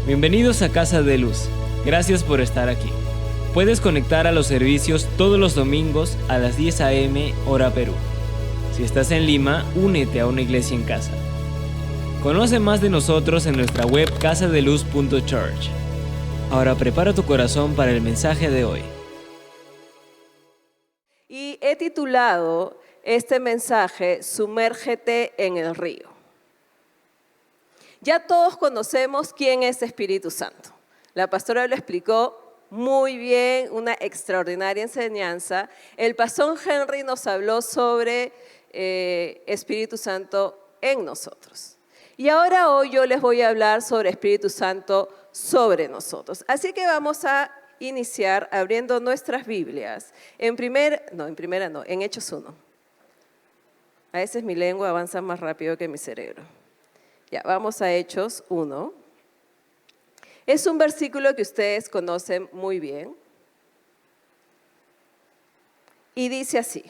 Bienvenidos a Casa de Luz. Gracias por estar aquí. Puedes conectar a los servicios todos los domingos a las 10 a.m. hora Perú. Si estás en Lima, únete a una iglesia en casa. Conoce más de nosotros en nuestra web casadeluz.church. Ahora prepara tu corazón para el mensaje de hoy. Y he titulado este mensaje, Sumérgete en el río. Ya todos conocemos quién es Espíritu Santo. La pastora lo explicó muy bien, una extraordinaria enseñanza. El pastor Henry nos habló sobre Espíritu Santo en nosotros. Y ahora hoy yo les voy a hablar sobre Espíritu Santo sobre nosotros. Así que vamos a iniciar abriendo nuestras Biblias. En Hechos 1. A veces mi lengua avanza más rápido que mi cerebro. Ya, vamos a Hechos 1. Es un versículo que ustedes conocen muy bien. Y dice así.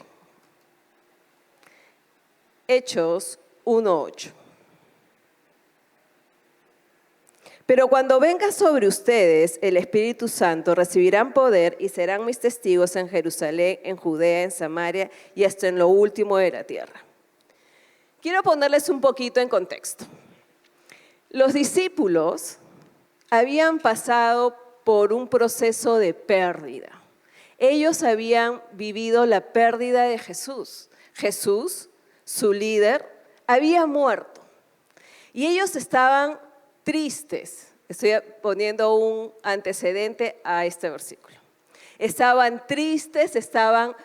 Hechos 1:8. Pero cuando venga sobre ustedes el Espíritu Santo, recibirán poder y serán mis testigos en Jerusalén, en Judea, en Samaria y hasta en lo último de la tierra. Quiero ponerles un poquito en contexto. Los discípulos habían pasado por un proceso de pérdida. Ellos habían vivido la pérdida de Jesús. Jesús, su líder, había muerto. Y ellos estaban tristes. Estoy poniendo un antecedente a este versículo. Estaban tristes, estaban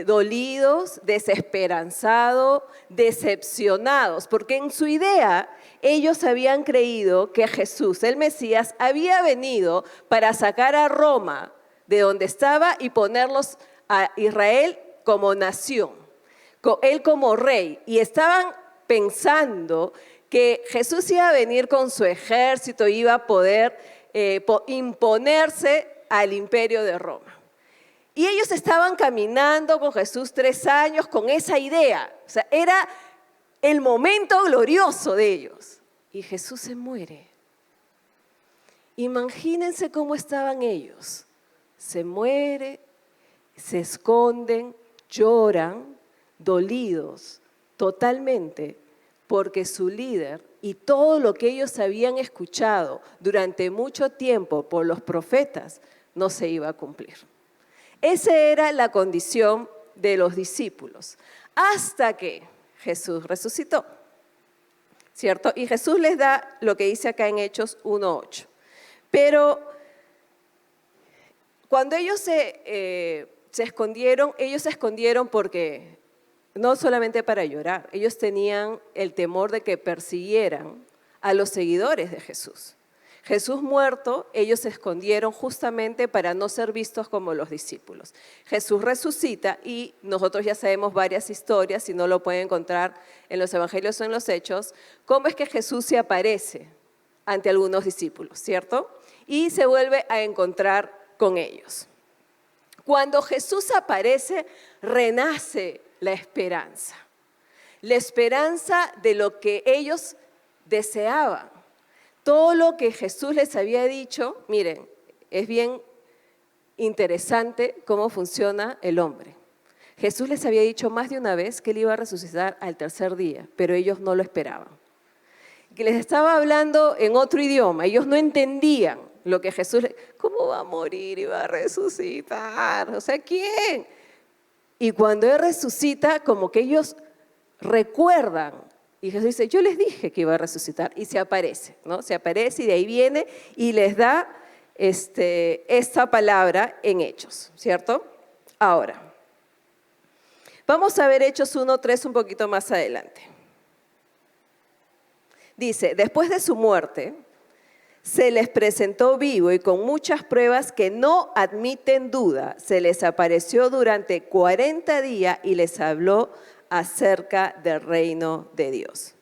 dolidos, desesperanzados, decepcionados, porque en su idea ellos habían creído que Jesús, el Mesías, había venido para sacar a Roma de donde estaba y ponerlos a Israel como nación, él como rey, y estaban pensando que Jesús iba a venir con su ejército, iba a poder imponerse al imperio de Roma. Y ellos estaban caminando con Jesús 3 años con esa idea. O sea, era el momento glorioso de ellos. Y Jesús se muere. Imagínense cómo estaban ellos. Se muere, se esconden, lloran, dolidos totalmente, porque su líder y todo lo que ellos habían escuchado durante mucho tiempo por los profetas no se iba a cumplir. Esa era la condición de los discípulos, hasta que Jesús resucitó, ¿cierto? Y Jesús les da lo que dice acá en Hechos 1:8. Pero cuando ellos se escondieron porque no solamente para llorar, ellos tenían el temor de que persiguieran a los seguidores de Jesús. Jesús muerto, ellos se escondieron justamente para no ser vistos como los discípulos. Jesús resucita y nosotros ya sabemos varias historias, si no lo pueden encontrar en los evangelios o en los hechos, cómo es que Jesús se aparece ante algunos discípulos, ¿cierto? Y se vuelve a encontrar con ellos. Cuando Jesús aparece, renace la esperanza de lo que ellos deseaban. Todo lo que Jesús les había dicho, miren, es bien interesante cómo funciona el hombre. Jesús les había dicho más de una vez que él iba a resucitar al 3er día, pero ellos no lo esperaban. Que les estaba hablando en otro idioma, ellos no entendían lo que Jesús, ¿cómo va a morir y va a resucitar? O sea, ¿quién? Y cuando Él resucita, como que ellos recuerdan. Y Jesús dice, yo les dije que iba a resucitar. Y se aparece, ¿no? Se aparece y de ahí viene y les da esta palabra en Hechos, ¿cierto? Ahora, vamos a ver Hechos 1:3 un poquito más adelante. Dice, después de su muerte, se les presentó vivo y con muchas pruebas que no admiten duda, se les apareció durante 40 días y les habló acerca del reino de Dios.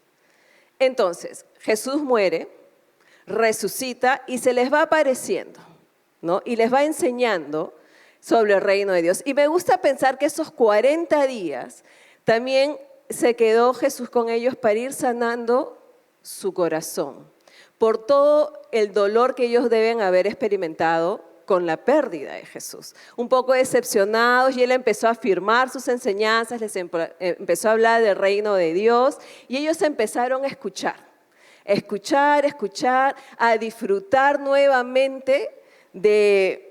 Entonces, Jesús muere, resucita y se les va apareciendo, ¿no? Y les va enseñando sobre el reino de Dios. Y me gusta pensar que esos 40 días también se quedó Jesús con ellos para ir sanando su corazón. por todo el dolor que ellos deben haber experimentado con la pérdida de Jesús. Un poco decepcionados, y él empezó a afirmar sus enseñanzas, empezó a hablar del reino de Dios, y ellos empezaron a escuchar, a disfrutar nuevamente de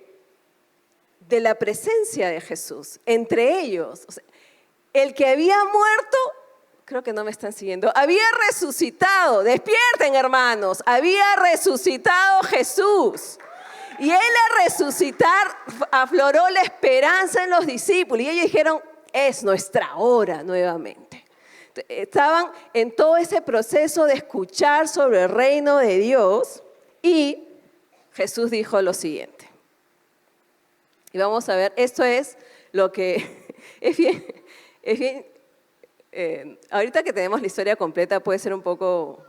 la presencia de Jesús entre ellos. O sea, el que había muerto, creo que no me están siguiendo, había resucitado. Despierten, hermanos, había resucitado Jesús. Y él al resucitar afloró la esperanza en los discípulos, y ellos dijeron, es nuestra hora nuevamente. Estaban en todo ese proceso de escuchar sobre el reino de Dios, y Jesús dijo lo siguiente. Y vamos a ver, esto es lo que es bien, ahorita que tenemos la historia completa puede ser un poco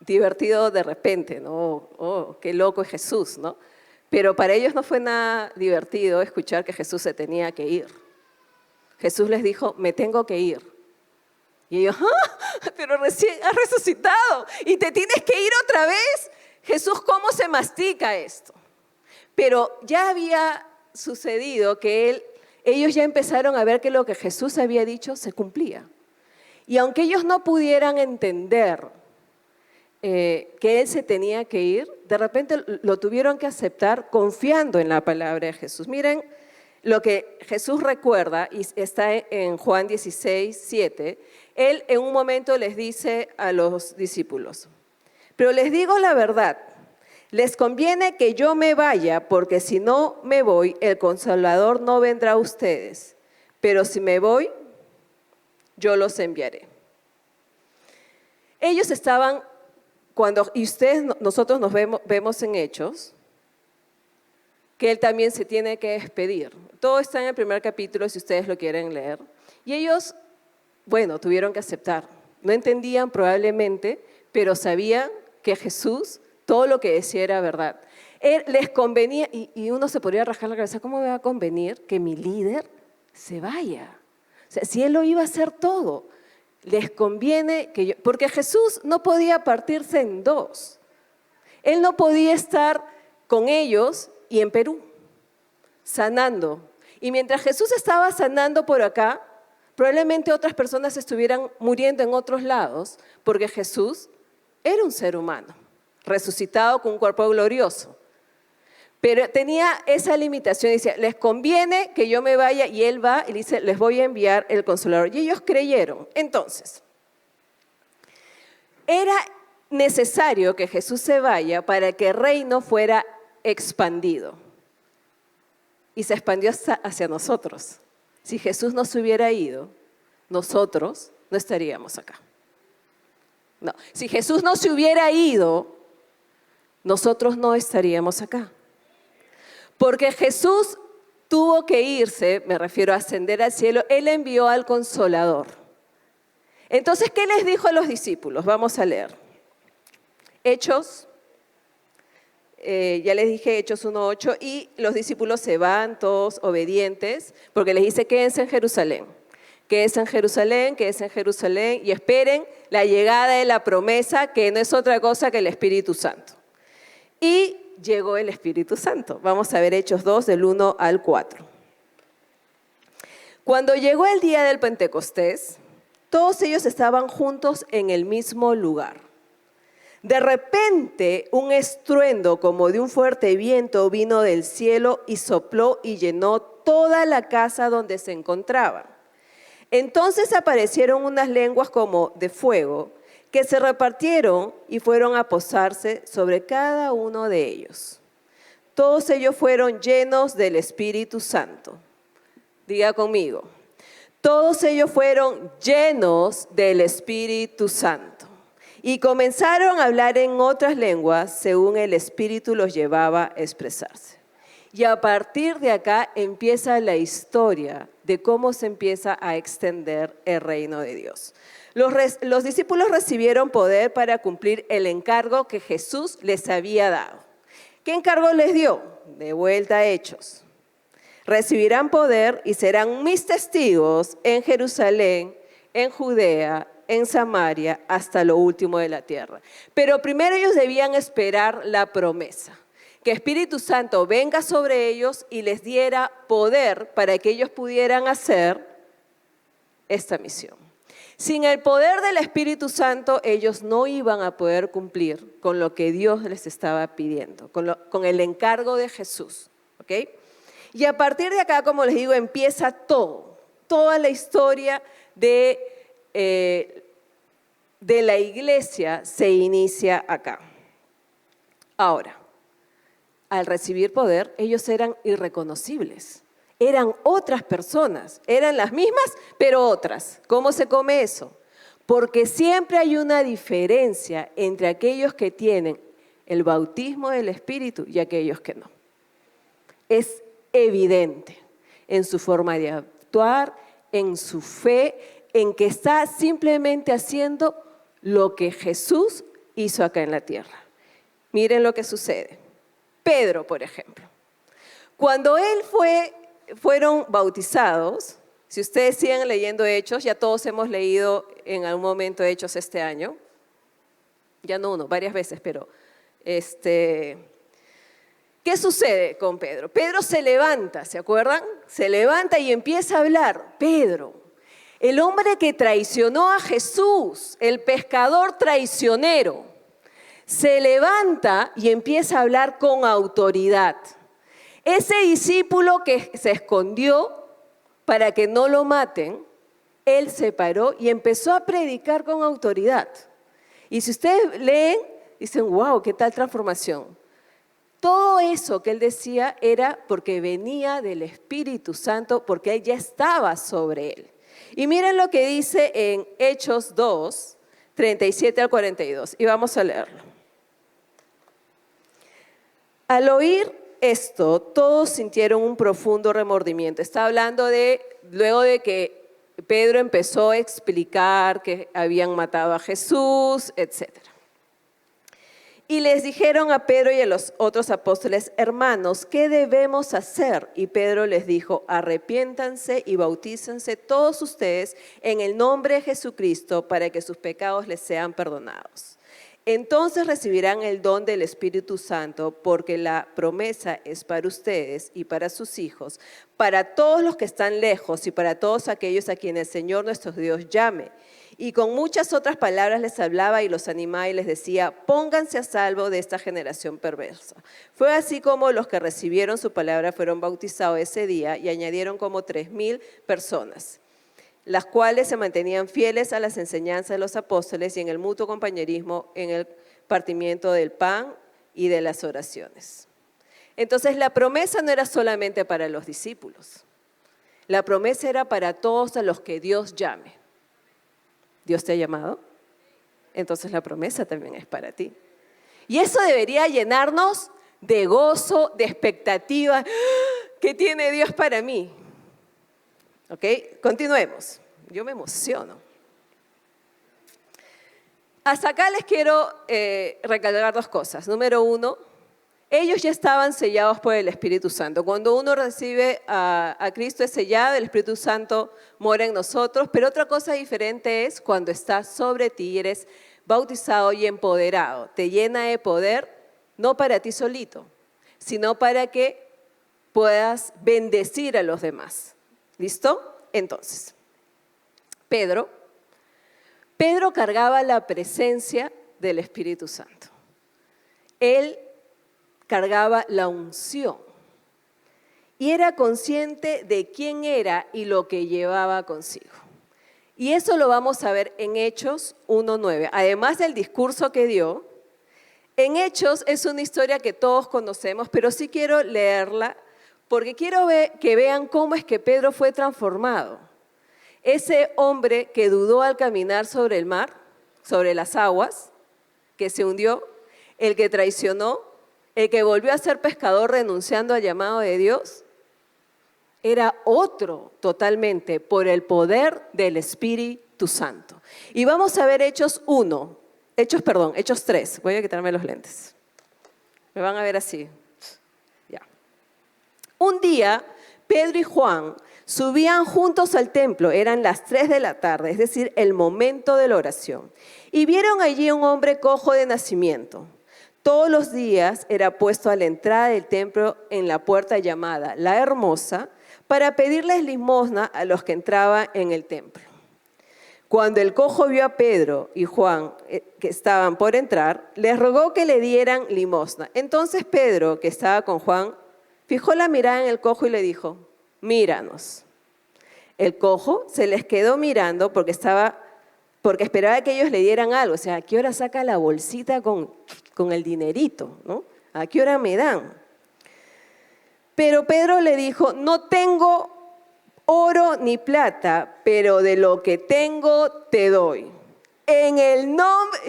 divertido de repente, ¿no? Oh, qué loco es Jesús, ¿no? Pero para ellos no fue nada divertido escuchar que Jesús se tenía que ir. Jesús les dijo, me tengo que ir. Y ellos, pero recién has resucitado y te tienes que ir otra vez. Jesús, ¿cómo se mastica esto? Pero ya había sucedido que ellos ya empezaron a ver que lo que Jesús había dicho se cumplía. Y aunque ellos no pudieran entender que él se tenía que ir, de repente lo tuvieron que aceptar confiando en la palabra de Jesús. Miren lo que Jesús recuerda, y está en Juan 16, 7. Él en un momento les dice a los discípulos, pero les digo la verdad, les conviene que yo me vaya, porque si no me voy, el Consolador no vendrá a ustedes, pero si me voy, yo los enviaré. Ellos estaban, nosotros nos vemos en Hechos, que él también se tiene que despedir. Todo está en el primer capítulo, si ustedes lo quieren leer. Y ellos, bueno, tuvieron que aceptar. No entendían probablemente, pero sabían que Jesús, todo lo que decía era verdad. Él les convenía, y uno se podría rajar la cabeza, ¿cómo me va a convenir que mi líder se vaya? O sea, si él lo iba a hacer todo, les conviene que yo, porque Jesús no podía partirse en dos. Él no podía estar con ellos y en Perú, sanando. Y mientras Jesús estaba sanando por acá, probablemente otras personas estuvieran muriendo en otros lados, porque Jesús era un ser humano, resucitado con un cuerpo glorioso. Pero tenía esa limitación, decía, les conviene que yo me vaya, y él va y dice, les voy a enviar el Consolador. Y ellos creyeron. Entonces, era necesario que Jesús se vaya para que el reino fuera expandido. Y se expandió hacia nosotros. Si Jesús no se hubiera ido, nosotros no estaríamos acá. No, si Jesús no se hubiera ido, nosotros no estaríamos acá. Porque Jesús tuvo que irse, me refiero a ascender al cielo, Él envió al Consolador. Entonces, ¿qué les dijo a los discípulos? Vamos a leer. Hechos, ya les dije Hechos 1:8, y los discípulos se van todos obedientes, porque les dice, quédense en Jerusalén. Quédense en Jerusalén, quédense en Jerusalén, y esperen la llegada de la promesa, que no es otra cosa que el Espíritu Santo. Y llegó el Espíritu Santo. Vamos a ver Hechos 2, del 1 al 4. Cuando llegó el día del Pentecostés, todos ellos estaban juntos en el mismo lugar. De repente, un estruendo como de un fuerte viento vino del cielo y sopló y llenó toda la casa donde se encontraban. Entonces aparecieron unas lenguas como de fuego, que se repartieron y fueron a posarse sobre cada uno de ellos. Todos ellos fueron llenos del Espíritu Santo. Diga conmigo, todos ellos fueron llenos del Espíritu Santo y comenzaron a hablar en otras lenguas según el Espíritu los llevaba a expresarse. Y a partir de acá empieza la historia de cómo se empieza a extender el reino de Dios. Los discípulos recibieron poder para cumplir el encargo que Jesús les había dado. ¿Qué encargo les dio? De vuelta a Hechos. Recibirán poder y serán mis testigos en Jerusalén, en Judea en Samaria hasta lo último de la tierra. Pero primero ellos debían esperar la promesa, que Espíritu Santo venga sobre ellos y les diera poder para que ellos pudieran hacer esta misión. Sin el poder del Espíritu Santo, ellos no iban a poder cumplir con lo que Dios les estaba pidiendo, con el encargo de Jesús. ¿Ok? Y a partir de acá, como les digo, empieza toda la historia de la iglesia se inicia acá. Ahora, al recibir poder, ellos eran irreconocibles. Eran otras personas, eran las mismas, pero otras. ¿Cómo se come eso? Porque siempre hay una diferencia entre aquellos que tienen el bautismo del Espíritu y aquellos que no. Es evidente en su forma de actuar, en su fe, en que está simplemente haciendo lo que Jesús hizo acá en la tierra. Miren lo que sucede. Pedro, por ejemplo, cuando él fueron bautizados, si ustedes siguen leyendo Hechos, ya todos hemos leído en algún momento Hechos este año, ya no uno, varias veces, pero ¿qué sucede con Pedro? Pedro se levanta, ¿se acuerdan? Se levanta y empieza a hablar. Pedro, el hombre que traicionó a Jesús, el pescador traicionero, se levanta y empieza a hablar con autoridad. Ese discípulo que se escondió para que no lo maten, él se paró y empezó a predicar con autoridad. Y si ustedes leen, dicen, wow, qué tal transformación. Todo eso que él decía era porque venía del Espíritu Santo, porque él ya estaba sobre él. Y miren lo que dice en Hechos 2, 37 al 42, y vamos a leerlo. Al oír esto, todos sintieron un profundo remordimiento. Está hablando de, luego de que Pedro empezó a explicar que habían matado a Jesús, etc. Y les dijeron a Pedro y a los otros apóstoles, hermanos, ¿qué debemos hacer? Y Pedro les dijo, arrepiéntanse y bautícense todos ustedes en el nombre de Jesucristo para que sus pecados les sean perdonados. Entonces recibirán el don del Espíritu Santo, porque la promesa es para ustedes y para sus hijos, para todos los que están lejos y para todos aquellos a quienes el Señor nuestro Dios llame. Y con muchas otras palabras les hablaba y los animaba y les decía, pónganse a salvo de esta generación perversa. Fue así como los que recibieron su palabra fueron bautizados ese día y añadieron como 3,000 personas, las cuales se mantenían fieles a las enseñanzas de los apóstoles y en el mutuo compañerismo, en el partimiento del pan y de las oraciones. Entonces la promesa no era solamente para los discípulos, la promesa era para todos a los que Dios llame. ¿Dios te ha llamado? Entonces la promesa también es para ti. Y eso debería llenarnos de gozo, de expectativa. ¿Qué tiene Dios para mí? ¿Ok? Continuemos. Yo me emociono. Hasta acá les quiero recalcar dos cosas. Número uno, ellos ya estaban sellados por el Espíritu Santo. Cuando uno recibe a Cristo es sellado, el Espíritu Santo mora en nosotros. Pero otra cosa diferente es cuando está sobre ti y eres bautizado y empoderado. Te llena de poder, no para ti solito, sino para que puedas bendecir a los demás. ¿Listo? Entonces, Pedro cargaba la presencia del Espíritu Santo. Él cargaba la unción y era consciente de quién era y lo que llevaba consigo. Y eso lo vamos a ver en Hechos 1:9. Además del discurso que dio, en Hechos es una historia que todos conocemos, pero sí quiero leerla porque quiero que vean cómo es que Pedro fue transformado. Ese hombre que dudó al caminar sobre el mar, sobre las aguas, que se hundió, el que traicionó, el que volvió a ser pescador renunciando al llamado de Dios, era otro totalmente por el poder del Espíritu Santo. Y vamos a ver Hechos 3. Voy a quitarme los lentes. Me van a ver así. Ya. Un día, Pedro y Juan Subían juntos al templo, eran las 3 de la tarde, es decir, el momento de la oración. Y vieron allí a un hombre cojo de nacimiento. Todos los días era puesto a la entrada del templo en la puerta llamada La Hermosa para pedirles limosna a los que entraban en el templo. Cuando el cojo vio a Pedro y Juan, que estaban por entrar, les rogó que le dieran limosna. Entonces Pedro, que estaba con Juan, fijó la mirada en el cojo y le dijo: míranos. El cojo se les quedó mirando porque esperaba que ellos le dieran algo. O sea, ¿a qué hora saca la bolsita con el dinerito, ¿no? ¿A qué hora me dan? Pero Pedro le dijo: no tengo oro ni plata, pero de lo que tengo te doy. En el nombre,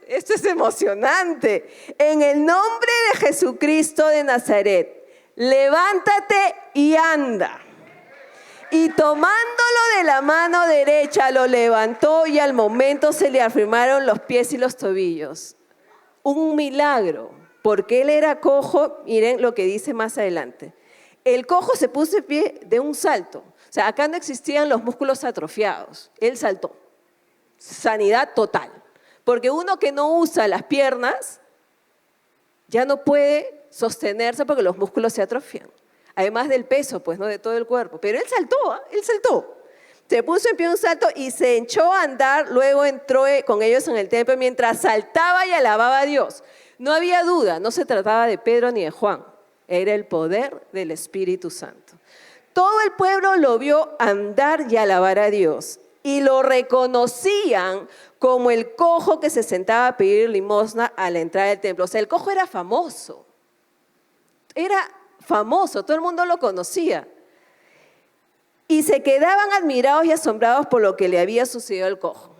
esto es emocionante, en el nombre de Jesucristo de Nazaret, levántate y anda. Y tomándolo de la mano derecha, lo levantó y al momento se le afirmaron los pies y los tobillos. Un milagro, porque él era cojo. Miren lo que dice más adelante. El cojo se puso de pie de un salto. O sea, acá no existían los músculos atrofiados. Él saltó. Sanidad total. Porque uno que no usa las piernas ya no puede sostenerse porque los músculos se atrofian. Además del peso, pues, ¿no? De todo el cuerpo. Pero él saltó, él saltó. Se puso en pie un salto y se echó a andar. Luego entró con ellos en el templo mientras saltaba y alababa a Dios. No había duda, no se trataba de Pedro ni de Juan. Era el poder del Espíritu Santo. Todo el pueblo lo vio andar y alabar a Dios. Y lo reconocían como el cojo que se sentaba a pedir limosna a la entrada del templo. O sea, el cojo era famoso. Era famoso, todo el mundo lo conocía. Y se quedaban admirados y asombrados por lo que le había sucedido al cojo.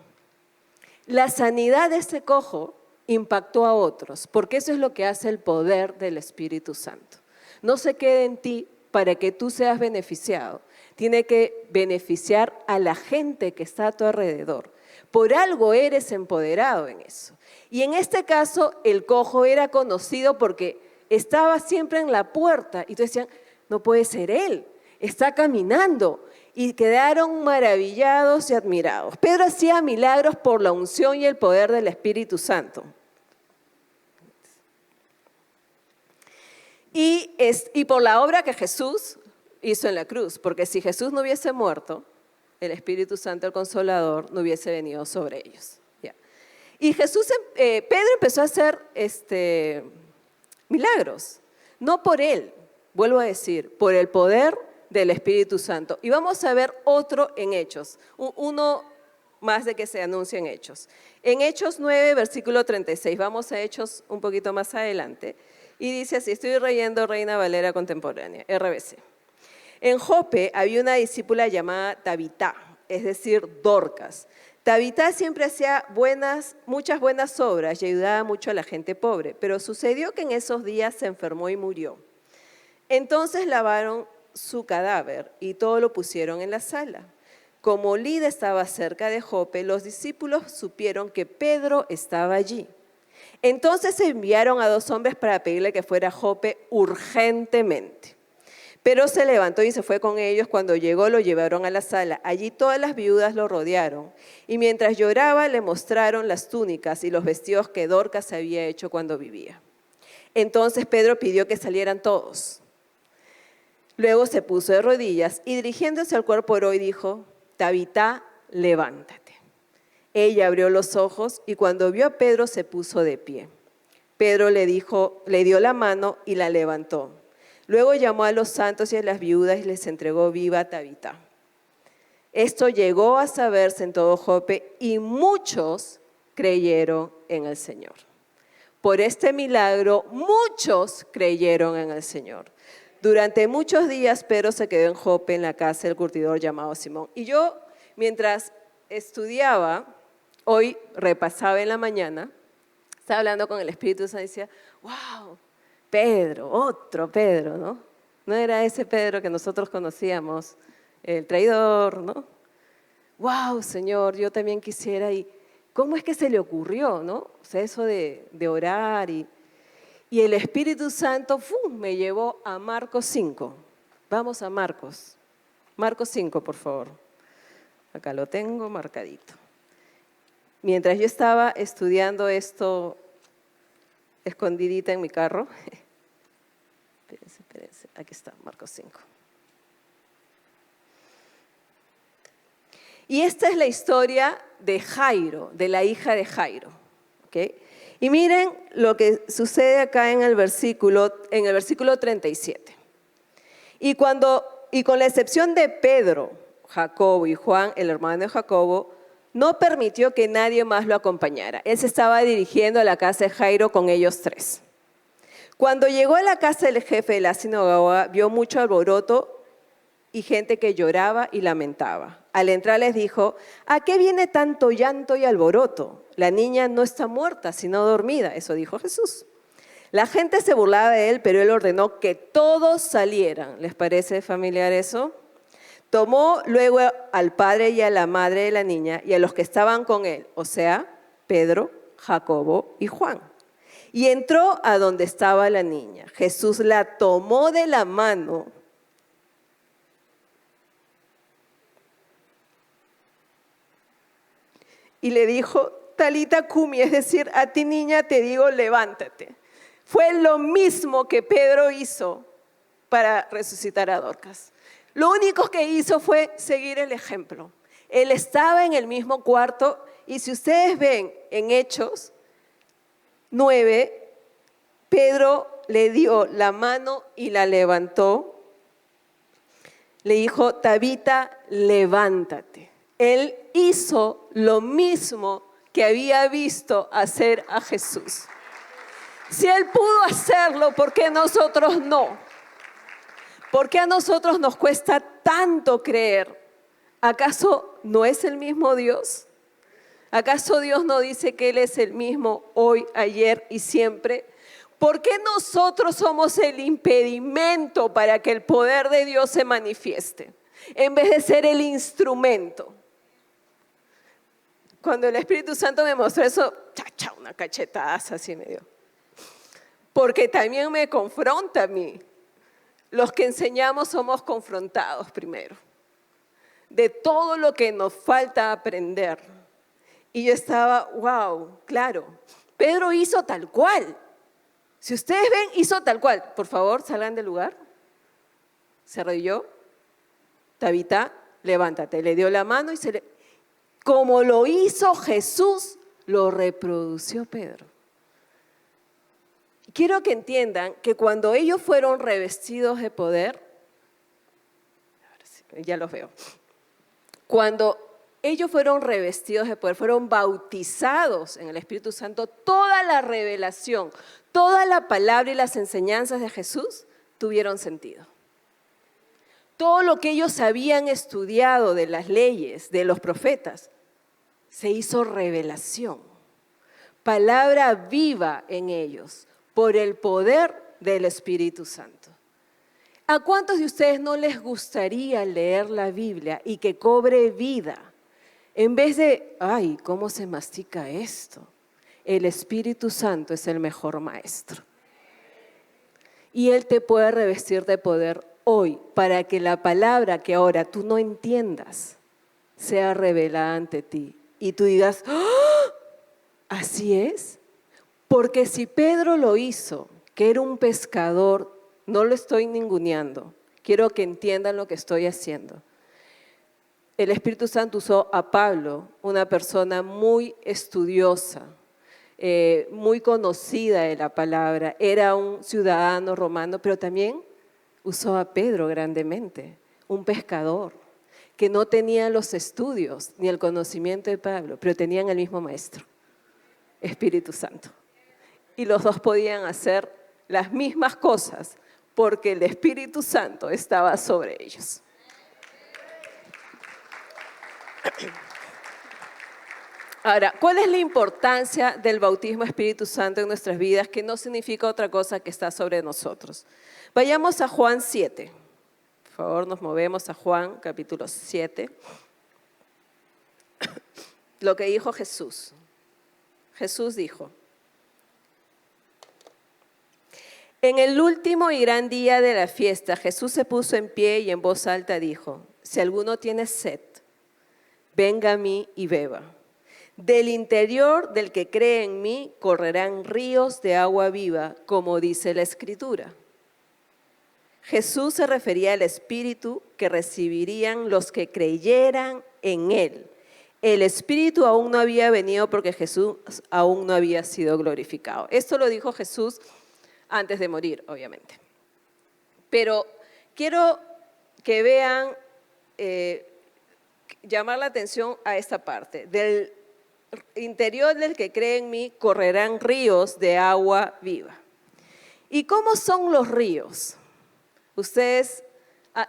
La sanidad de este cojo impactó a otros, porque eso es lo que hace el poder del Espíritu Santo. No se quede en ti para que tú seas beneficiado. Tiene que beneficiar a la gente que está a tu alrededor. Por algo eres empoderado en eso. Y en este caso, el cojo era conocido porque estaba siempre en la puerta. Y todos decían: no puede ser él, está caminando. Y quedaron maravillados y admirados. Pedro hacía milagros por la unción y el poder del Espíritu Santo. Y por la obra que Jesús hizo en la cruz. Porque si Jesús no hubiese muerto, el Espíritu Santo, el Consolador, no hubiese venido sobre ellos. ¿Ya? Y Pedro empezó a hacer milagros. No por él, vuelvo a decir, por el poder del Espíritu Santo. Y vamos a ver otro en Hechos, uno más de que se anuncia en Hechos. En Hechos 9, versículo 36, vamos a Hechos un poquito más adelante, y dice así, estoy leyendo Reina Valera Contemporánea, RBC. En Jope había una discípula llamada Tabitá, es decir, Dorcas. Tabitá siempre hacía muchas buenas obras y ayudaba mucho a la gente pobre, pero sucedió que en esos días se enfermó y murió. Entonces lavaron su cadáver y todo lo pusieron en la sala. Como Lida estaba cerca de Jope, los discípulos supieron que Pedro estaba allí. Entonces enviaron a 2 hombres para pedirle que fuera a Jope urgentemente. Pero se levantó y se fue con ellos. Cuando llegó, lo llevaron a la sala. Allí todas las viudas lo rodearon. Y mientras lloraba, le mostraron las túnicas y los vestidos que Dorcas había hecho cuando vivía. Entonces Pedro pidió que salieran todos. Luego se puso de rodillas y dirigiéndose al cuerpo oró y dijo: Tabitá, levántate. Ella abrió los ojos y cuando vio a Pedro se puso de pie. Pedro le dio la mano y la levantó. Luego llamó a los santos y a las viudas y les entregó viva a Tabitá. Esto llegó a saberse en todo Jope y muchos creyeron en el Señor. Por este milagro, muchos creyeron en el Señor. Durante muchos días, Pedro se quedó en Jope, en la casa del curtidor llamado Simón. Y yo, mientras estudiaba, hoy repasaba en la mañana, estaba hablando con el Espíritu Santo y decía: wow, Pedro, otro Pedro, ¿no? No era ese Pedro que nosotros conocíamos, el traidor, ¿no? Wow, Señor, yo también quisiera. ¿Y cómo es que se le ocurrió, no? O sea, eso de orar y el Espíritu Santo me llevó a Marcos 5. Vamos a Marcos. Marcos 5, por favor. Acá lo tengo marcadito. Mientras yo estaba estudiando esto escondidita en mi carro, espérense, aquí está, Marcos 5. Y esta es la historia de Jairo, de la hija de Jairo. ¿Okay? Y miren lo que sucede acá en el versículo 37. Y con la excepción de Pedro, Jacobo y Juan, el hermano de Jacobo, no permitió que nadie más lo acompañara. Él se estaba dirigiendo a la casa de Jairo con ellos tres. Cuando llegó a la casa del jefe de la sinagoga, vio mucho alboroto y gente que lloraba y lamentaba. Al entrar les dijo: ¿a qué viene tanto llanto y alboroto? La niña no está muerta, sino dormida. Eso dijo Jesús. La gente se burlaba de él, pero él ordenó que todos salieran. ¿Les parece familiar eso? Tomó luego al padre y a la madre de la niña y a los que estaban con él, o sea, Pedro, Jacobo y Juan. Y entró a donde estaba la niña. Jesús la tomó de la mano y le dijo: Talita cumi, es decir, a ti niña te digo, levántate. Fue lo mismo que Pedro hizo para resucitar a Dorcas. Lo único que hizo fue seguir el ejemplo. Él estaba en el mismo cuarto y si ustedes ven en Hechos 9, Pedro le dio la mano y la levantó. Le dijo: Tabita, levántate. Él hizo lo mismo que había visto hacer a Jesús. Si Él pudo hacerlo, ¿por qué nosotros no? ¿Por qué a nosotros nos cuesta tanto creer? ¿Acaso no es el mismo Dios? ¿Acaso Dios no dice que Él es el mismo hoy, ayer y siempre? ¿Por qué nosotros somos el impedimento para que el poder de Dios se manifieste, en vez de ser el instrumento? Cuando el Espíritu Santo me mostró eso, una cachetada así me dio. Porque también me confronta a mí. Los que enseñamos somos confrontados primero de todo lo que nos falta aprender. Y yo estaba, wow, claro, Pedro hizo tal cual. Si ustedes ven, hizo tal cual. Por favor, salgan del lugar. Se arrodilló. Tabita, levántate. Le dio la mano y como lo hizo Jesús, lo reprodució Pedro. Quiero que entiendan que cuando ellos fueron revestidos de poder, ya los veo, cuando ellos fueron revestidos de poder, fueron bautizados en el Espíritu Santo, toda la revelación, toda la palabra y las enseñanzas de Jesús tuvieron sentido. Todo lo que ellos habían estudiado de las leyes, de los profetas, se hizo revelación, palabra viva en ellos, por el poder del Espíritu Santo. ¿A cuántos de ustedes no les gustaría leer la Biblia y que cobre vida? En vez de, ay, ¿cómo se mastica esto? El Espíritu Santo es el mejor maestro. Y Él te puede revestir de poder hoy para que la palabra que ahora tú no entiendas sea revelada ante ti. Y tú digas, ¡oh! ¿Así es? Porque si Pedro lo hizo, que era un pescador, no lo estoy ninguneando, quiero que entiendan lo que estoy haciendo. El Espíritu Santo usó a Pablo, una persona muy estudiosa, muy conocida de la palabra, era un ciudadano romano, pero también usó a Pedro grandemente, un pescador, que no tenía los estudios ni el conocimiento de Pablo, pero tenían el mismo maestro, Espíritu Santo. Y los dos podían hacer las mismas cosas porque el Espíritu Santo estaba sobre ellos. Ahora, ¿cuál es la importancia del bautismo Espíritu Santo en nuestras vidas? Que no significa otra cosa que está sobre nosotros. Vayamos a Juan 7. Por favor, nos movemos a Juan, capítulo 7. Lo que dijo Jesús. Jesús dijo: en el último y gran día de la fiesta, Jesús se puso en pie y en voz alta dijo: si alguno tiene sed, venga a mí y beba. Del interior del que cree en mí correrán ríos de agua viva, como dice la Escritura. Jesús se refería al Espíritu que recibirían los que creyeran en Él. El Espíritu aún no había venido porque Jesús aún no había sido glorificado. Esto lo dijo Jesús antes de morir, obviamente. Pero quiero que vean, llamar la atención a esta parte. Del interior del que cree en mí correrán ríos de agua viva. ¿Y cómo son los ríos? ¿Ustedes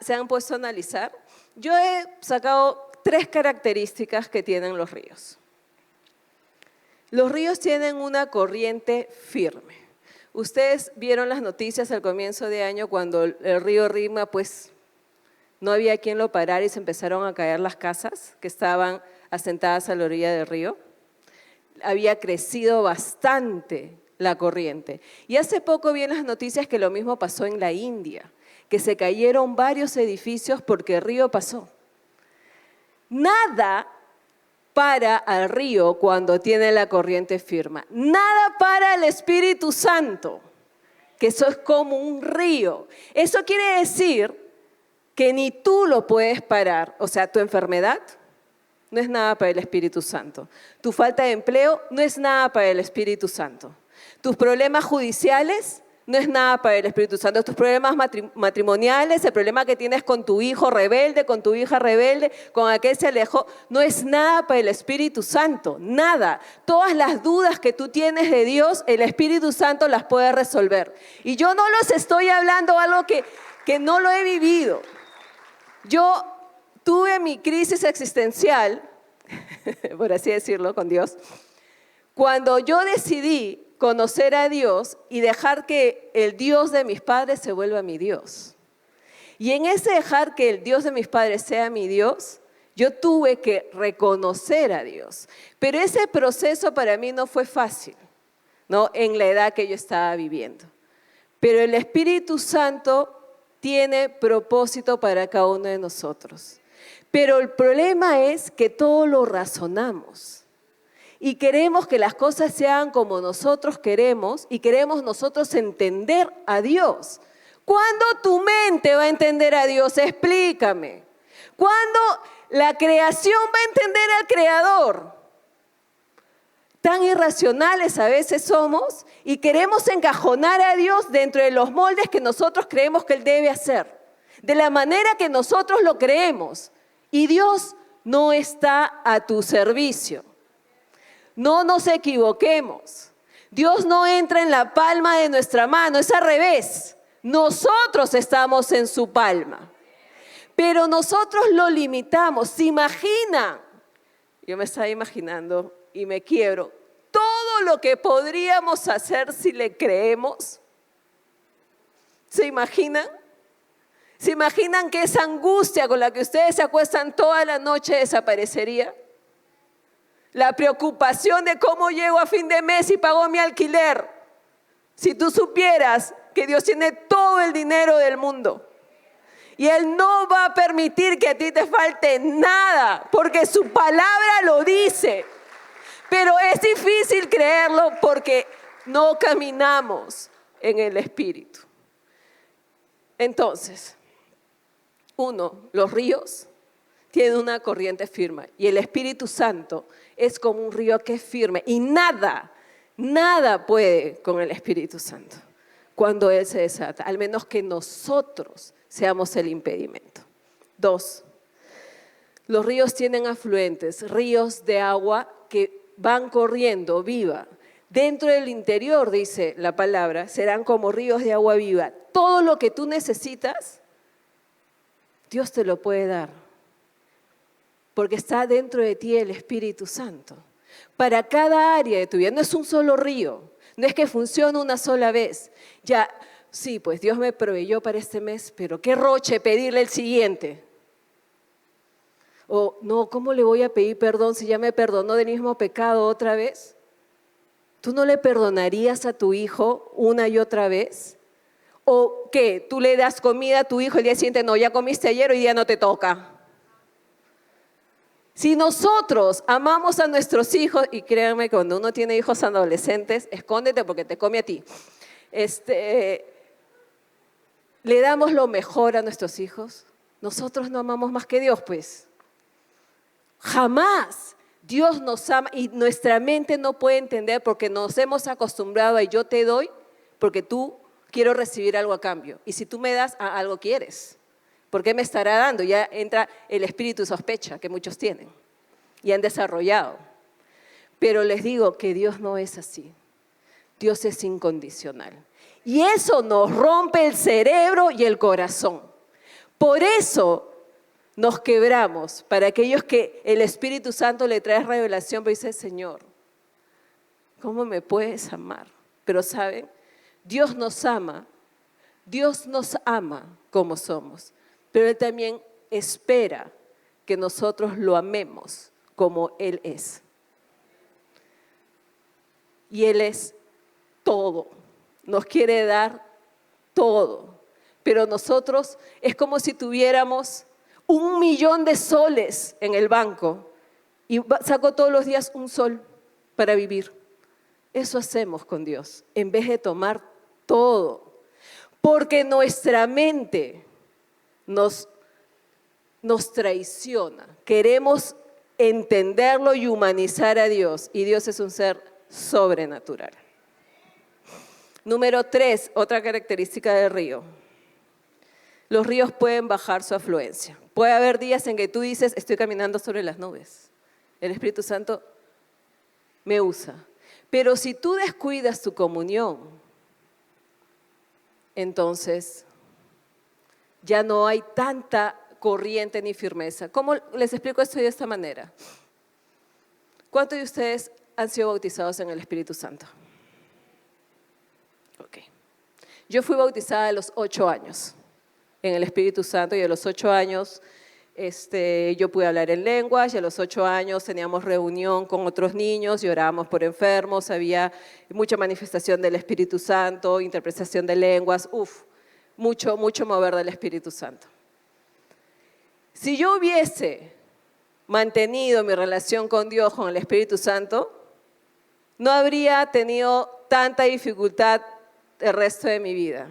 se han puesto a analizar? Yo he sacado 3 características que tienen los ríos. Los ríos tienen una corriente firme. Ustedes vieron las noticias al comienzo de año cuando el río Ritma, pues no había quien lo parara y se empezaron a caer las casas que estaban asentadas a la orilla del río. Había crecido bastante la corriente. Y hace poco vi en las noticias que lo mismo pasó en la India, que se cayeron varios edificios porque el río pasó. Nada para al río cuando tiene la corriente firme. Nada para el Espíritu Santo, que eso es como un río. Eso quiere decir que ni tú lo puedes parar. O sea, tu enfermedad no es nada para el Espíritu Santo. Tu falta de empleo no es nada para el Espíritu Santo. Tus problemas judiciales no es nada para el Espíritu Santo. Tus problemas matrimoniales, el problema que tienes con tu hijo rebelde, con tu hija rebelde, con aquel se alejó, no es nada para el Espíritu Santo, nada. Todas las dudas que tú tienes de Dios, el Espíritu Santo las puede resolver. Y yo no los estoy hablando algo que no lo he vivido. Yo tuve mi crisis existencial, por así decirlo, con Dios, cuando yo decidí conocer a Dios y dejar que el Dios de mis padres se vuelva mi Dios. Y en ese dejar que el Dios de mis padres sea mi Dios, yo tuve que reconocer a Dios. Pero ese proceso para mí no fue fácil, ¿no? En la edad que yo estaba viviendo. Pero el Espíritu Santo tiene propósito para cada uno de nosotros. Pero el problema es que todo lo razonamos. Y queremos que las cosas se hagan como nosotros queremos y queremos nosotros entender a Dios. ¿Cuándo tu mente va a entender a Dios? Explícame. ¿Cuándo la creación va a entender al Creador? Tan irracionales a veces somos y queremos encajonar a Dios dentro de los moldes que nosotros creemos que Él debe hacer, de la manera que nosotros lo creemos. Y Dios no está a tu servicio. No nos equivoquemos. Dios no entra en la palma de nuestra mano, es al revés. Nosotros estamos en su palma. Pero nosotros lo limitamos. ¿Se imaginan? Yo me estaba imaginando y me quiebro. Todo lo que podríamos hacer si le creemos. ¿Se imaginan? ¿Se imaginan que esa angustia con la que ustedes se acuestan toda la noche desaparecería? La preocupación de cómo llego a fin de mes y pago mi alquiler. Si tú supieras que Dios tiene todo el dinero del mundo y Él no va a permitir que a ti te falte nada, porque su palabra lo dice. Pero es difícil creerlo porque no caminamos en el Espíritu. Entonces, los ríos tienen una corriente firme y el Espíritu Santo es como un río que es firme y nada puede con el Espíritu Santo cuando Él se desata, al menos que nosotros seamos el impedimento. 2, los ríos tienen afluentes, ríos de agua que van corriendo viva. Dentro del interior, dice la palabra, serán como ríos de agua viva. Todo lo que tú necesitas, Dios te lo puede dar. Porque está dentro de ti el Espíritu Santo. Para cada área de tu vida, no es un solo río, no es que funcione una sola vez. Ya, sí, pues Dios me proveyó para este mes, pero qué roche pedirle el siguiente. O no, ¿cómo le voy a pedir perdón si ya me perdonó del mismo pecado otra vez? ¿Tú no le perdonarías a tu hijo una y otra vez? ¿O qué? ¿Tú le das comida a tu hijo el día siguiente? No, ya comiste ayer, hoy día no te toca. Si nosotros amamos a nuestros hijos, y créanme, cuando uno tiene hijos adolescentes, escóndete porque te come a ti. Le damos lo mejor a nuestros hijos. Nosotros no amamos más que Dios, pues. Jamás. Dios nos ama y nuestra mente no puede entender porque nos hemos acostumbrado a yo te doy porque tú quiero recibir algo a cambio. Y si tú me das, algo quieres. ¿Por qué me estará dando? Ya entra el espíritu sospecha que muchos tienen y han desarrollado. Pero les digo que Dios no es así. Dios es incondicional. Y eso nos rompe el cerebro y el corazón. Por eso nos quebramos, para aquellos que el Espíritu Santo le trae revelación, pero dice, Señor, ¿cómo me puedes amar? Pero ¿saben? Dios nos ama como somos, pero Él también espera que nosotros lo amemos como Él es. Y Él es todo, nos quiere dar todo, pero nosotros es como si tuviéramos 1.000.000 de soles en el banco y saco todos los días un sol para vivir. Eso hacemos con Dios, en vez de tomar todo, porque nuestra mente nos traiciona. Queremos entenderlo y humanizar a Dios, y Dios es un ser sobrenatural. Número 3, otra característica del río. Los ríos pueden bajar su afluencia. Puede haber días en que tú dices, estoy caminando sobre las nubes. El Espíritu Santo me usa. Pero si tú descuidas tu comunión, entonces ya no hay tanta corriente ni firmeza. ¿Cómo les explico esto de esta manera? ¿Cuántos de ustedes han sido bautizados en el Espíritu Santo? Ok. Yo fui bautizada a los 8 años en el Espíritu Santo, y a los 8 años yo pude hablar en lenguas, y a los 8 años teníamos reunión con otros niños y orábamos por enfermos, había mucha manifestación del Espíritu Santo, interpretación de lenguas, mucho mover del Espíritu Santo. Si yo hubiese mantenido mi relación con Dios, con el Espíritu Santo, no habría tenido tanta dificultad el resto de mi vida.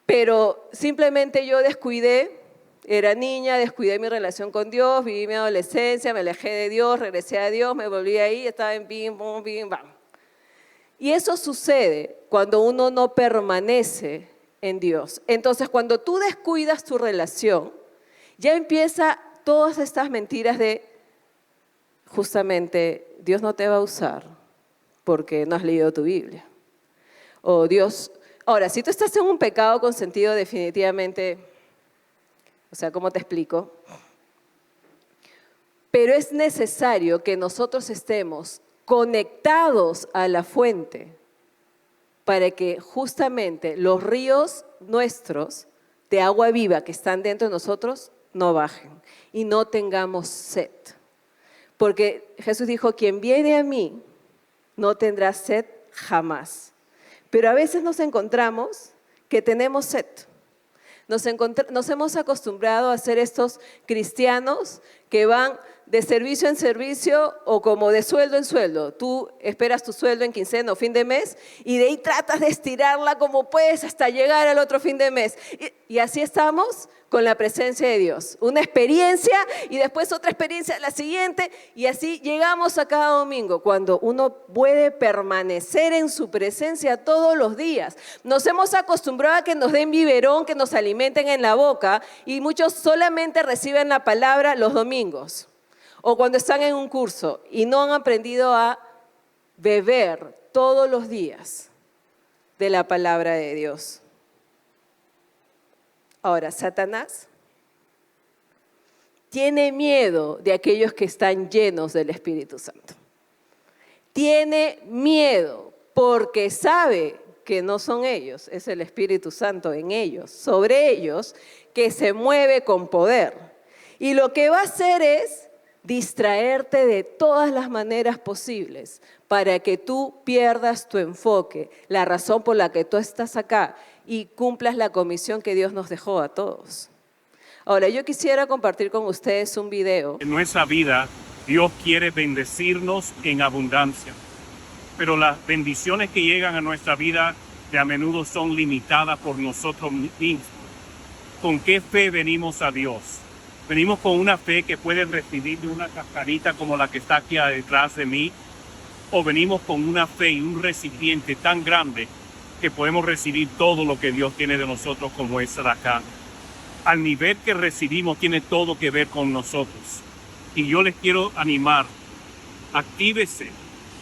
Pero simplemente yo descuidé, era niña, descuidé mi relación con Dios, viví mi adolescencia, me alejé de Dios, regresé a Dios, me volví ahí, estaba en bim, bum, bim, bam. Y eso sucede cuando uno no permanece en Dios. Entonces, cuando tú descuidas tu relación, ya empieza todas estas mentiras de, justamente, Dios no te va a usar porque no has leído tu Biblia. O Dios... Ahora, si tú estás en un pecado consentido, definitivamente, o sea, ¿cómo te explico? Pero es necesario que nosotros estemos conectados a la fuente para que justamente los ríos nuestros de agua viva que están dentro de nosotros no bajen y no tengamos sed. Porque Jesús dijo, quien viene a mí no tendrá sed jamás. Pero a veces nos encontramos que tenemos sed. Nos hemos acostumbrado a ser estos cristianos que van de servicio en servicio o como de sueldo en sueldo. Tú esperas tu sueldo en quincena o fin de mes y de ahí tratas de estirarla como puedes hasta llegar al otro fin de mes. Y así estamos con la presencia de Dios. Una experiencia y después otra experiencia, la siguiente, y así llegamos a cada domingo, cuando uno puede permanecer en su presencia todos los días. Nos hemos acostumbrado a que nos den biberón, que nos alimenten en la boca, y muchos solamente reciben la palabra los domingos o cuando están en un curso y no han aprendido a beber todos los días de la palabra de Dios. Ahora, Satanás tiene miedo de aquellos que están llenos del Espíritu Santo. Tiene miedo porque sabe que no son ellos, es el Espíritu Santo en ellos, sobre ellos, que se mueve con poder. Y lo que va a hacer es distraerte de todas las maneras posibles para que tú pierdas tu enfoque, la razón por la que tú estás acá y cumplas la comisión que Dios nos dejó a todos. Ahora, yo quisiera compartir con ustedes un video. En nuestra vida, Dios quiere bendecirnos en abundancia, pero las bendiciones que llegan a nuestra vida de a menudo son limitadas por nosotros mismos. ¿Con qué fe venimos a Dios? ¿Venimos con una fe que puede recibir de una cascarita como la que está aquí detrás de mí? ¿O venimos con una fe y un recipiente tan grande que podemos recibir todo lo que Dios tiene de nosotros como esta de acá? Al nivel que recibimos tiene todo que ver con nosotros. Y yo les quiero animar, actívese,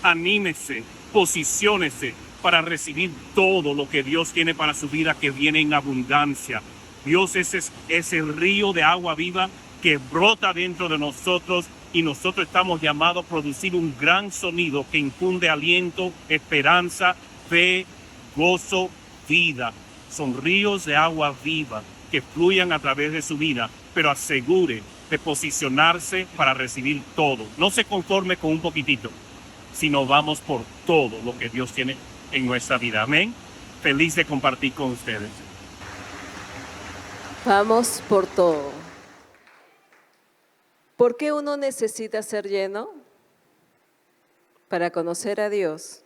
anímese, posiciónese para recibir todo lo que Dios tiene para su vida, que viene en abundancia. Dios es ese río de agua viva que brota dentro de nosotros, y nosotros estamos llamados a producir un gran sonido que infunde aliento, esperanza, fe, gozo, vida. Son ríos de agua viva que fluyan a través de su vida, pero asegure de posicionarse para recibir todo. No se conforme con un poquitito, sino vamos por todo lo que Dios tiene en nuestra vida. Amén. Feliz de compartir con ustedes. Vamos por todo. ¿Por qué uno necesita ser lleno? Para conocer a Dios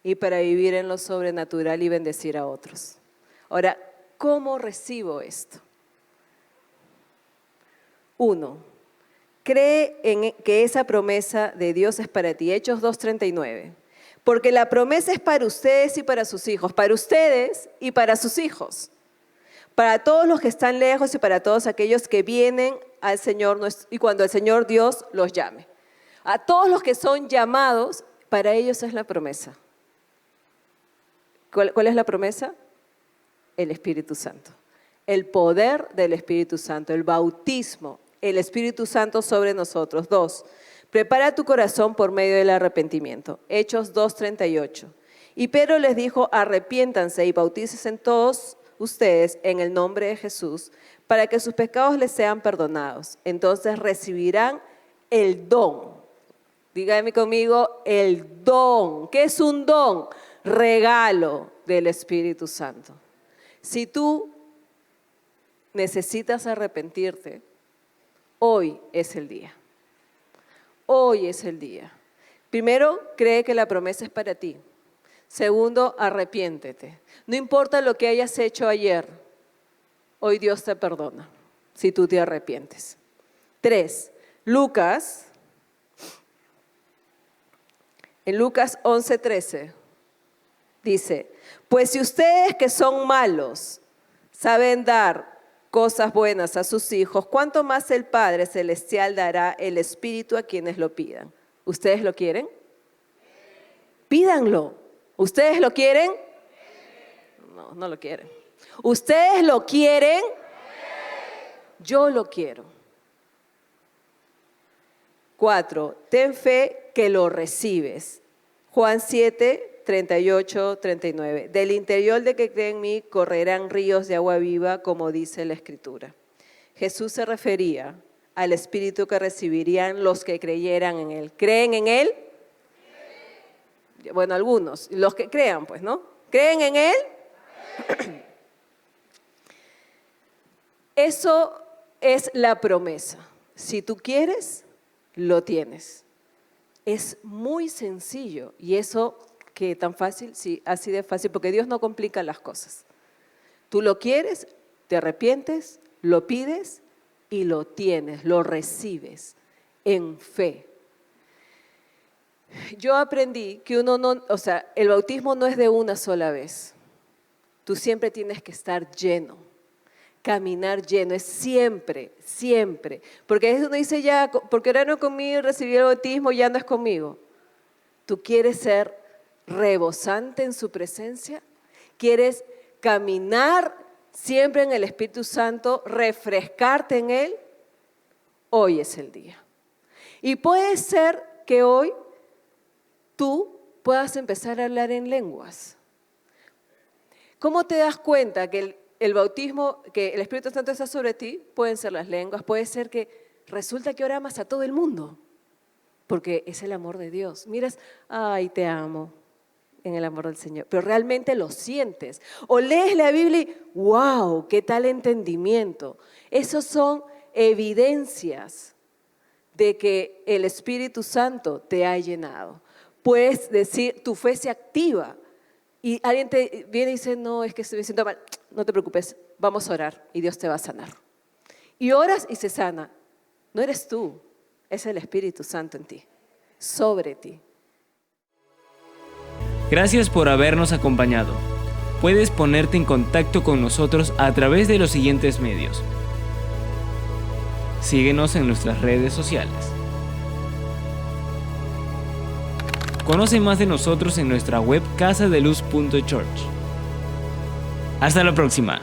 y para vivir en lo sobrenatural y bendecir a otros. Ahora, ¿cómo recibo esto? 1. Cree en que esa promesa de Dios es para ti. Hechos 2:39. Porque la promesa es para ustedes y para sus hijos. Para ustedes y para sus hijos. Para todos los que están lejos y para todos aquellos que vienen al Señor y cuando el Señor Dios los llame. A todos los que son llamados, para ellos es la promesa. ¿Cuál es la promesa? El Espíritu Santo. El poder del Espíritu Santo, el bautismo, el Espíritu Santo sobre nosotros. 2. Prepara tu corazón por medio del arrepentimiento. Hechos 2:38. Y Pedro les dijo, arrepiéntanse y bautícense en todos ustedes en el nombre de Jesús, para que sus pecados les sean perdonados. Entonces recibirán el don. Dígame conmigo, el don. ¿Qué es un don? Regalo del Espíritu Santo. Si tú necesitas arrepentirte, hoy es el día. Hoy es el día. Primero, cree que la promesa es para ti. Segundo, arrepiéntete. No importa lo que hayas hecho ayer, hoy Dios te perdona si tú te arrepientes. 3. En Lucas 11:13 dice, pues si ustedes que son malos saben dar cosas buenas a sus hijos, ¿cuánto más el Padre Celestial dará el Espíritu a quienes lo pidan? ¿Ustedes lo quieren? Pídanlo. ¿Ustedes lo quieren? No, no lo quieren. ¿Ustedes lo quieren? Yo lo quiero. 4. Ten fe que lo recibes. Juan 7:38-39. Del interior de que cree en mí correrán ríos de agua viva, como dice la Escritura. Jesús se refería al Espíritu que recibirían los que creyeran en Él. ¿Creen en Él? Bueno, algunos, los que crean, pues, ¿no? ¿Creen en Él? Eso es la promesa. Si tú quieres, lo tienes. Es muy sencillo y eso que tan fácil, sí, así de fácil, porque Dios no complica las cosas. Tú lo quieres, te arrepientes, lo pides y lo tienes, lo recibes en fe. Yo aprendí que el bautismo no es de una sola vez. Tú siempre tienes que estar lleno, caminar lleno, es siempre, siempre. Porque uno dice ya, porque ahora no conmigo, recibí el bautismo, ya no es conmigo. Tú quieres ser rebosante en su presencia, quieres caminar siempre en el Espíritu Santo, refrescarte en Él, hoy es el día. Y puede ser que hoy tú puedas empezar a hablar en lenguas. ¿Cómo te das cuenta que el bautismo, que el Espíritu Santo está sobre ti? Pueden ser las lenguas, puede ser que resulta que ahora amas a todo el mundo, porque es el amor de Dios. Miras, ay, te amo. en el amor del Señor, pero realmente lo sientes. O lees la Biblia y ¡wow! ¡Qué tal entendimiento! Esos son evidencias de que el Espíritu Santo te ha llenado. Puedes decir, tu fe se activa y alguien te viene y dice, no, es que estoy siento mal. No te preocupes, vamos a orar y Dios te va a sanar. Y oras y se sana. No eres tú, es el Espíritu Santo en ti, sobre ti. Gracias por habernos acompañado. Puedes ponerte en contacto con nosotros a través de los siguientes medios. Síguenos en nuestras redes sociales. Conoce más de nosotros en nuestra web casadeluz.church. Hasta la próxima.